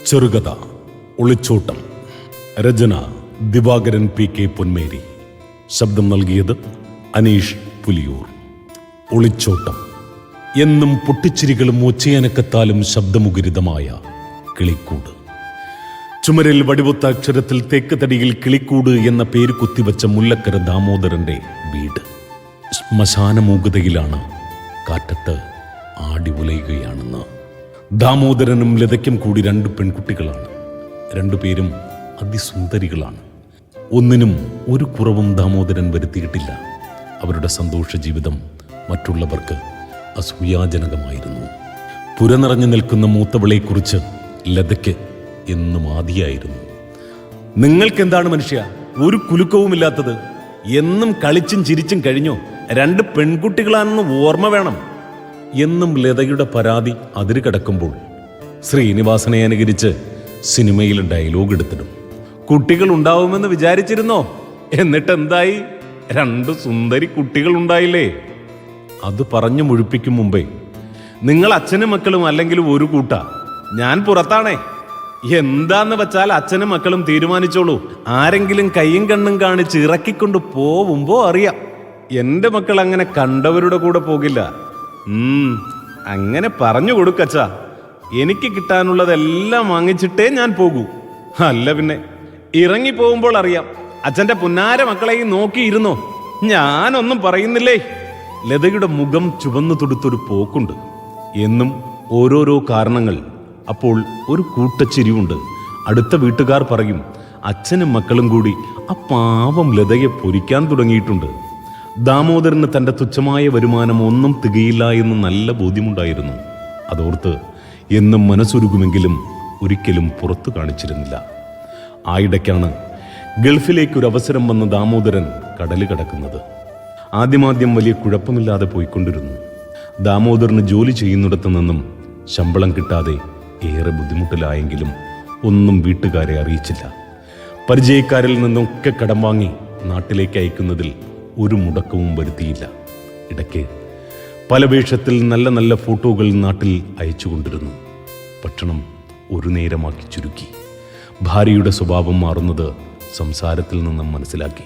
ചെറുകഥ ഒളിച്ചോട്ടം. രചന ദിവാകരൻ പി.കെ. പൊന്മേരി. ശബ്ദം നൽകിയത് അനീഷ് പുലിയൂർ. ഒളിച്ചോട്ടം. എന്നും പൊട്ടിച്ചിരികളും ഒച്ചയനക്കത്താലും ശബ്ദമുഖരിതമായ കിളിക്കൂട്. ചുമരിൽ വടിവൊത്ത അക്ഷരത്തിൽ തേക്ക് തടിയിൽ കിളിക്കൂട് എന്ന പേര് കുത്തിവച്ച മുല്ലക്കര ദാമോദരന്റെ വീട്. ശ്മശാനമൂകതയിലാണ്. കാറ്റത്ത് ആടി ഉലയുകയാണെന്ന്. ദാമോദരനും ലതയ്ക്കും കൂടി 2 പെൺകുട്ടികളാണ്. 2 പേരും അതിസുന്ദരികളാണ്. ഒന്നിനും ഒരു കുറവും ദാമോദരൻ വരുത്തിയിട്ടില്ല. അവരുടെ സന്തോഷ ജീവിതം മറ്റുള്ളവർക്ക് അസൂയാജനകമായിരുന്നു. പുരനിറഞ്ഞു നിൽക്കുന്ന മൂത്തവളെക്കുറിച്ച് ലതയ്ക്ക് എന്നും ആദിയായിരുന്നു. നിങ്ങൾക്കെന്താണ് മനുഷ്യ ഒരു കുലുക്കവുമില്ലാത്തത്? എന്നും കളിച്ചും ചിരിച്ചും കഴിഞ്ഞോ? 2 പെൺകുട്ടികളാണെന്ന് ഓർമ്മ വേണം എന്നും ലതയുടെ പരാതി അതിര് കടക്കുമ്പോൾ ശ്രീനിവാസനെ അനുകരിച്ച് സിനിമയിൽ ഡയലോഗ് എടുത്തിടും. കുട്ടികൾ ഉണ്ടാവുമെന്ന് വിചാരിച്ചിരുന്നോ? എന്നിട്ട് എന്തായി? 2 സുന്ദരി കുട്ടികൾ ഉണ്ടായില്ലേ? അത് പറഞ്ഞു മുഴിപ്പിക്കും മുമ്പേ നിങ്ങൾ അച്ഛനും മക്കളും അല്ലെങ്കിൽ ഒരു കൂട്ട, ഞാൻ പുറത്താണേ. എന്താന്ന് വെച്ചാൽ അച്ഛനും മക്കളും തീരുമാനിച്ചോളൂ. ആരെങ്കിലും കയ്യും കണ്ണും കാണിച്ച് ഇറക്കിക്കൊണ്ട് പോവുമ്പോ അറിയാം. എന്റെ മക്കൾ അങ്ങനെ കണ്ടവരുടെ കൂടെ പോകില്ല. അങ്ങനെ പറഞ്ഞു കൊടുക്കച്ചാ. എനിക്ക് കിട്ടാനുള്ളതെല്ലാം വാങ്ങിച്ചിട്ടേ ഞാൻ പോകൂ. അല്ല പിന്നെ ഇറങ്ങി പോകുമ്പോൾ അറിയാം. അച്ഛന്റെ പുന്നാര മക്കളെയും നോക്കിയിരുന്നോ? ഞാനൊന്നും പറയുന്നില്ലേ. ലതയുടെ മുഖം ചുവന്നു തൊടുത്തൊരു പോക്കുണ്ട്. എന്നും ഓരോരോ കാരണങ്ങൾ. അപ്പോൾ ഒരു കൂട്ടച്ചിരിയുണ്ട്. അടുത്ത വീട്ടുകാർ പറയും, അച്ഛനും മക്കളും കൂടി ആ പാവം ലതയെ പൊരിക്കാൻ തുടങ്ങിയിട്ടുണ്ട്. ദാമോദരന് തൻ്റെ തുച്ഛമായ വരുമാനം ഒന്നും തികയില്ല എന്ന് നല്ല ബോധ്യമുണ്ടായിരുന്നു. അതോർത്ത് എന്നും മനസ്സുരുകുമെങ്കിലും ഒരിക്കലും പുറത്തു കാണിച്ചിരുന്നില്ല. ആയിടയ്ക്കാണ് ഗൾഫിലേക്കൊരു അവസരം വന്ന് ദാമോദരൻ കടല് കടക്കുന്നത്. ആദ്യമാദ്യം വലിയ കുഴപ്പമില്ലാതെ പോയിക്കൊണ്ടിരുന്നു. ദാമോദരന് ജോലി ചെയ്യുന്നിടത്തു നിന്നും ശമ്പളം കിട്ടാതെ ഏറെ ബുദ്ധിമുട്ടിലായെങ്കിലും ഒന്നും വീട്ടുകാരെ അറിയിച്ചില്ല. പരിചയക്കാരിൽ നിന്നൊക്കെ കടം വാങ്ങി നാട്ടിലേക്ക് അയക്കുന്നതിൽ ഒരു മുടക്കവും വരുത്തിയില്ല. ഇടയ്ക്ക് പല വേഷത്തിൽ നല്ല നല്ല ഫോട്ടോകൾ നാട്ടിൽ അയച്ചുകൊണ്ടിരുന്നു. ഭക്ഷണം ഒരു നേരമാക്കി ചുരുക്കി. ഭാര്യയുടെ സ്വഭാവം മാറുന്നത് സംസാരത്തിൽ നിന്നും മനസ്സിലാക്കി.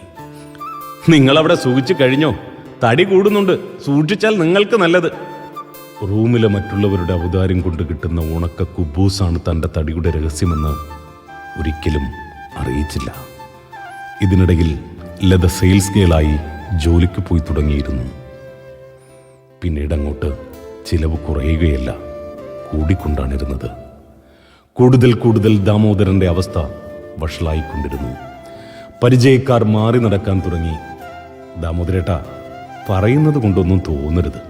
നിങ്ങളവിടെ സൂക്ഷിച്ചു കഴിഞ്ഞോ? തടി കൂടുന്നുണ്ട്, സൂക്ഷിച്ചാൽ നിങ്ങൾക്ക് നല്ലത്. റൂമിലെ മറ്റുള്ളവരുടെ ഔദാര്യം കൊണ്ട് കിട്ടുന്ന ഉണക്ക കുബൂസാണ് തൻ്റെ തടിയുടെ രഹസ്യമെന്ന് ഒരിക്കലും അറിയിച്ചില്ല. ഇതിനിടയിൽ ലത സെയിൽസ് ഗേളായി ജോലിക്ക് പോയി തുടങ്ങിയിരുന്നു. പിന്നീട് അങ്ങോട്ട് ചിലവ് കുറയുകയല്ല, കൂടിക്കൊണ്ടാണിരുന്നത്. കൂടുതൽ കൂടുതൽ ദാമോദരന്റെ അവസ്ഥ വഷളായിക്കൊണ്ടിരുന്നു. പരിചയക്കാർ മാറി നടക്കാൻ തുടങ്ങി. ദാമോദരേട്ടാ, പറയുന്നത് കൊണ്ടൊന്നും തോന്നരുത്.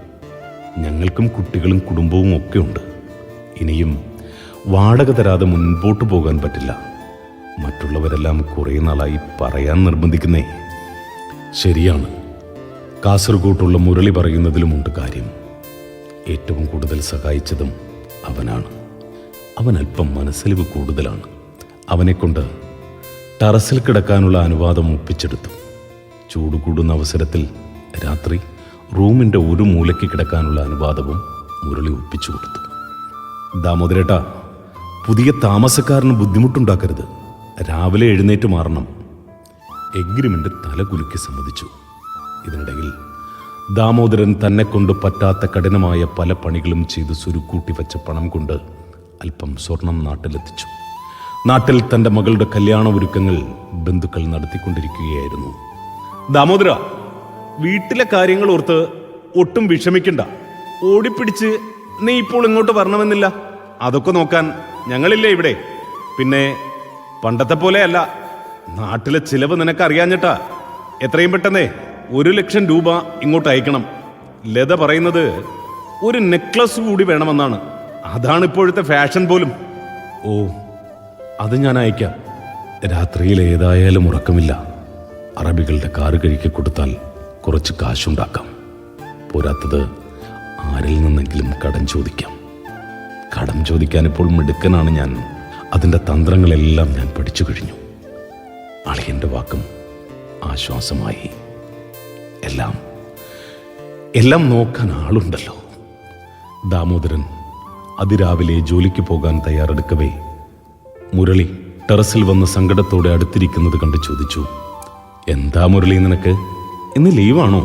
ഞങ്ങൾക്കും കുട്ടികളും കുടുംബവും ഒക്കെ ഉണ്ട്. ഇനിയും വാടക തരാതെ മുൻപോട്ട് പോകാൻ പറ്റില്ല. മറ്റുള്ളവരെല്ലാം കുറേ നാളായി പറയാൻ നിർബന്ധിക്കുന്നേ. ശരിയാണ്, കാസർഗോട്ടുള്ള മുരളി പറയുന്നതിലുമുണ്ട് കാര്യം. ഏറ്റവും കൂടുതൽ സഹായിച്ചതും അവനാണ്. അവൻ അല്പം മനസ്സലിവ് കൂടുതലാണ്. അവനെക്കൊണ്ട് ടെറസിൽ കിടക്കാനുള്ള അനുവാദം ഒപ്പിച്ചെടുത്തു. ചൂട് കൂടുന്ന അവസരത്തിൽ രാത്രി റൂമിൻ്റെ ഒരു മൂലയ്ക്ക് കിടക്കാനുള്ള അനുവാദവും മുരളി ഒപ്പിച്ചു കൊടുത്തു. ദാമോദരേട്ടാ, പുതിയ താമസക്കാരന് ബുദ്ധിമുട്ടുണ്ടാക്കരുത്. രാവിലെ എഴുന്നേറ്റ് മാറണം. എഗ്രിമെന്റ് തലകുലുക്കി സമ്മതിച്ചു. ഇതിനിടയിൽ ദാമോദരൻ തന്നെ കൊണ്ട് പറ്റാത്ത കഠിനമായ പല പണികളും ചെയ്ത് സുരുക്കൂട്ടി വെച്ച പണം കൊണ്ട് അല്പം സ്വർണം നാട്ടിലെത്തിച്ചു. നാട്ടിൽ തൻ്റെ മകളുടെ കല്യാണ ഒരുക്കങ്ങൾ ബന്ധുക്കൾ നടത്തിക്കൊണ്ടിരിക്കുകയായിരുന്നു. ദാമോദര, വീട്ടിലെ കാര്യങ്ങൾ ഓർത്ത് ഒട്ടും വിഷമിക്കണ്ട. ഓടിപ്പിടിച്ച് നീ ഇപ്പോൾ ഇങ്ങോട്ട് വരണമെന്നില്ല. അതൊക്കെ നോക്കാൻ ഞങ്ങളില്ലേ ഇവിടെ. പിന്നെ പണ്ടത്തെ പോലെയല്ല. നാട്ടിലെ ചിലവ് നിനക്കറിയാഞ്ഞിട്ടാ. എത്രയും പെട്ടെന്നേ 1 ലക്ഷം രൂപ ഇങ്ങോട്ട് അയക്കണം. ലത പറയുന്നത് ഒരു നെക്ലസ് കൂടി വേണമെന്നാണ്. അതാണ് ഇപ്പോഴത്തെ ഫാഷൻ പോലും. ഓ, അത് ഞാൻ അയക്കാം. രാത്രിയിൽ ഏതായാലും ഉറക്കമില്ല. അറബികളുടെ കാറ് കഴിക്കി കൊടുത്താൽ കുറച്ച് കാശുണ്ടാക്കാം. പോരാത്തത് ആരിൽ നിന്നെങ്കിലും കടം ചോദിക്കാം. കടം ചോദിക്കാൻ ഇപ്പോൾ മിടുക്കനാണ് ഞാൻ. അതിൻ്റെ തന്ത്രങ്ങളെല്ലാം ഞാൻ പഠിച്ചു കഴിഞ്ഞു. അളിയൻ്റെ വാക്കും ആശ്വാസമായി. എല്ലാം നോക്കാൻ ആളുണ്ടല്ലോ. ദാമോദരൻ അതിരാവിലെ ജോലിക്ക് പോകാൻ തയ്യാറെടുക്കവേ മുരളി ടെറസിൽ വന്ന് സങ്കടത്തോടെ അടുത്തിരിക്കുന്നത് കണ്ട് ചോദിച്ചു, എന്താ മുരളി നിനക്ക്? ഇന്ന് ലീവാണോ?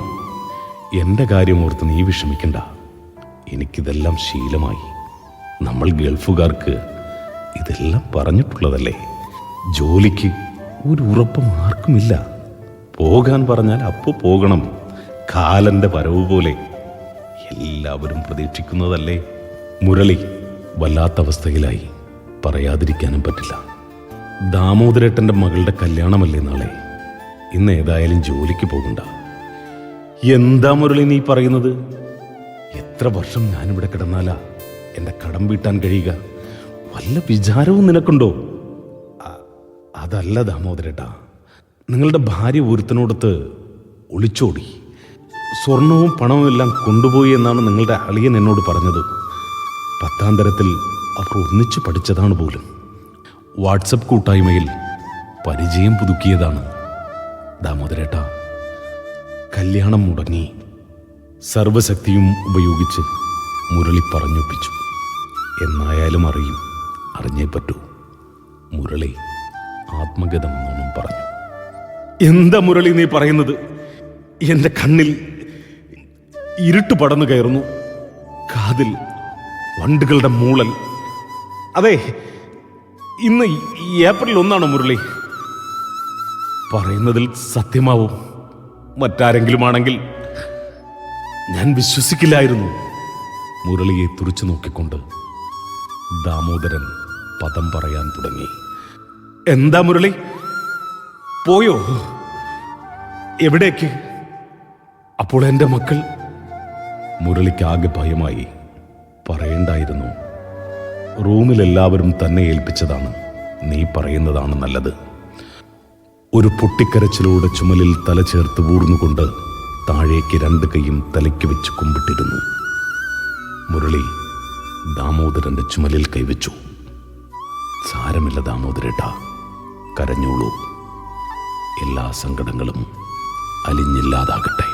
എൻ്റെ കാര്യം ഓർത്ത് നീ വിഷമിക്കണ്ട. എനിക്കിതെല്ലാം ശീലമായി. നമ്മൾ ഗൾഫുകാർക്ക് ഇതെല്ലാം പറഞ്ഞിട്ടുള്ളതല്ലേ. ജോലിക്ക് ഒരു ഉറപ്പും ആർക്കുമില്ല. പോകാൻ പറഞ്ഞാൽ അപ്പോൾ പോകണം. കാലന്റെ വരവ് പോലെ എല്ലാവരും പ്രതീക്ഷിക്കുന്നതല്ലേ. മുരളി വല്ലാത്ത അവസ്ഥയിലായി. പറയാതിരിക്കാനും പറ്റില്ല. ദാമോദരേട്ടൻ്റെ മകളുടെ കല്യാണമല്ലേ നാളെ. ഇന്ന് ഏതായാലും ജോലിക്ക് പോകണ്ട. എന്താ മുരളി നീ പറയുന്നത്? എത്ര വർഷം ഞാനിവിടെ കിടന്നാലാ എൻ്റെ കടം വീട്ടാൻ കഴിയുക? വല്ല വിചാരവും നിനക്കുണ്ടോ? അതല്ല ദാമോദരേട്ടാ, നിങ്ങളുടെ ഭാര്യ ഒരുത്തനോടത്ത് ഒളിച്ചോടി. സ്വർണവും പണവും എല്ലാം കൊണ്ടുപോയി എന്നാണ് നിങ്ങളുടെ അളിയൻ എന്നോട് പറഞ്ഞത്. 10ാം തരത്തിൽ അവർ ഒന്നിച്ചു പഠിച്ചതാണ് പോലും. വാട്സപ്പ് കൂട്ടായ്മയിൽ പരിചയം പുതുക്കിയതാണ്. ദാമോദരേട്ടാ, കല്യാണം മുടങ്ങി. സർവശക്തിയും ഉപയോഗിച്ച് മുരളി പറഞ്ഞൊപ്പിച്ചു. എന്നായാലും അറിഞ്ഞേ പറ്റൂ. മുരളി ആത്മഗതമെന്നോണം പറഞ്ഞു. എന്താ മുരളി നീ പറയുന്നത്? എൻ്റെ കണ്ണിൽ ഇരുട്ട് പടന്നു കയറുന്നു. കാതിൽ വണ്ടുകളുടെ മൂളൽ. അതെ, ഇന്ന് ഏപ്രിൽ 1 മുരളി. പറയുന്നതിൽ സത്യമാവും. മറ്റാരെങ്കിലും ആണെങ്കിൽ ഞാൻ വിശ്വസിക്കില്ലായിരുന്നു. മുരളിയെ തുറിച്ചു നോക്കിക്കൊണ്ട് ദാമോദരൻ പദം പറയാൻ തുടങ്ങി. എന്താ മുരളി, പോയോ? എവിടേക്ക്? അപ്പോൾ എൻ്റെ മക്കൾ? മുരളിക്ക് ആകെ ഭയമായി. പറയണ്ടായിരുന്നു. റൂമിലെല്ലാവരും തന്നെ ഏൽപ്പിച്ചതാണ്. നീ പറയുന്നതാണ് നല്ലത്. ഒരു പൊട്ടിക്കരച്ചിലൂടെ ചുമലിൽ തല ചേർത്ത് ഊർന്നുകൊണ്ട് താഴേക്ക് 2 കൈയും തലയ്ക്ക് വെച്ച് കുമ്പിട്ടിരുന്നു. മുരളി ദാമോദരന്റെ ചുമലിൽ കൈവച്ചു. സാരമില്ല ദാമോദരേട്ടാ, കരഞ്ഞോളൂ. എല്ലാ സങ്കടങ്ങളും അലിഞ്ഞില്ലാതാകട്ടെ.